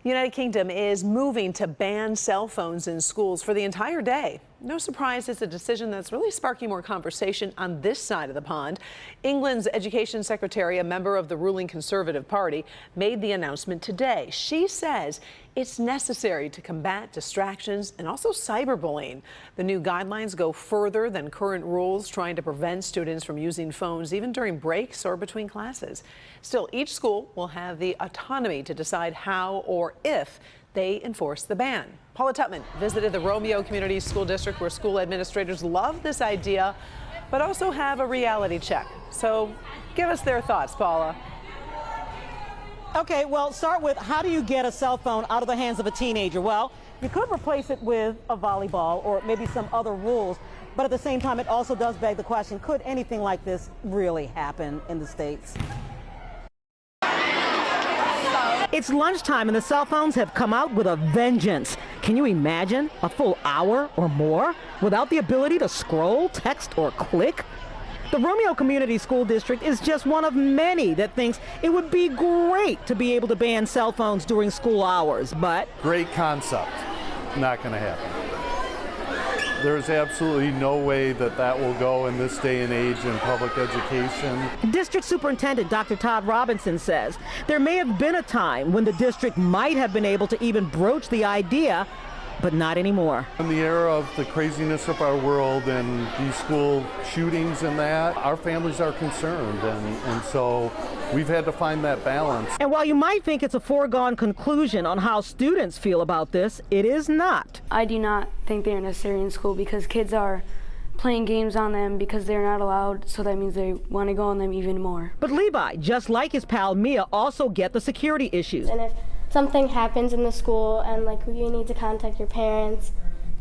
The United Kingdom is moving to ban cell phones in schools for the entire day. No surprise, it's a decision that's really sparking more conversation on this side of the pond. England's Education Secretary, a member of the ruling Conservative Party, made the announcement today. She says it's necessary to combat distractions and also cyberbullying. The new guidelines go further than current rules, trying to prevent students from using phones even during breaks or between classes. Still, each school will have the autonomy to decide how or if they enforce the ban. Paula Tutman visited the Romeo Community School District, where school administrators love this idea, but also have a reality check. So give us their thoughts, Paula. Okay, well, start with, how do you get a cell phone out of the hands of a teenager? Well, you could replace it with a volleyball or maybe some other rules, but at the same time, it also does beg the question, could anything like this really happen in the States? It's lunchtime and the cell phones have come out with a vengeance. Can you imagine a full hour or more without the ability to scroll, text, or click? The Romeo Community School District is just one of many that thinks it would be great to be able to ban cell phones during school hours, but... Great concept. Not going to happen. There's absolutely no way that that will go in this day and age in public education. District Superintendent Dr. Todd Robinson says there may have been a time when the district might have been able to even broach the idea, but not anymore. In the era of the craziness of our world and these school shootings and that, our families are concerned, and so we've had to find that balance. And while you might think it's a foregone conclusion on how students feel about this, it is not. I do not think they're necessary in school because kids are playing games on them because they're not allowed, so that means they want to go on them even more. But Levi, just like his pal Mia, also get the security issues. And if something happens in the school and like you need to contact your parents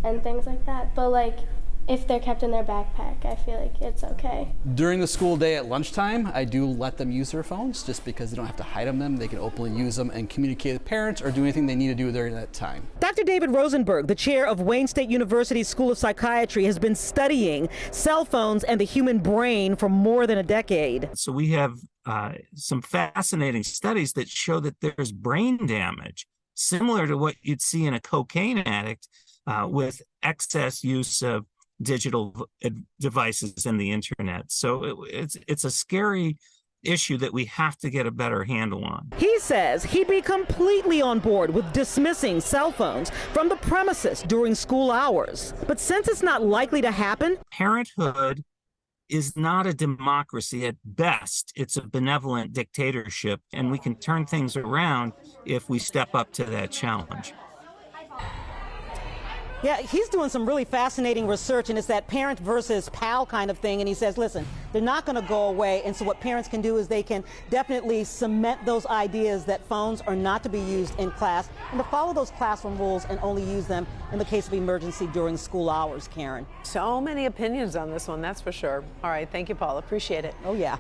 and things like that, but like if they're kept in their backpack, I feel like it's okay. During the school day at lunchtime, I do let them use their phones just because they don't have to hide them. They can openly use them and communicate with parents or do anything they need to do during that time. Dr. David Rosenberg, the chair of Wayne State University's School of Psychiatry, has been studying cell phones and the human brain for more than a decade. So we have some fascinating studies that show that there's brain damage, similar to what you'd see in a cocaine addict with excess use of digital devices and the internet. So it's a scary issue that we have to get a better handle on. He says he'd be completely on board with dismissing cell phones from the premises during school hours. But since it's not likely to happen, parenthood is not a democracy. At best, it's a benevolent dictatorship, and we can turn things around if we step up to that challenge. yeah, he's doing some really fascinating research, and it's that parent versus pal kind of thing. And he says, listen, they're not going to go away. And so what parents can do is they can definitely cement those ideas that phones are not to be used in class and to follow those classroom rules and only use them in the case of emergency during school hours, Karen. So many opinions on this one, that's for sure. All right, thank you, Paula. Appreciate it. Oh, yeah.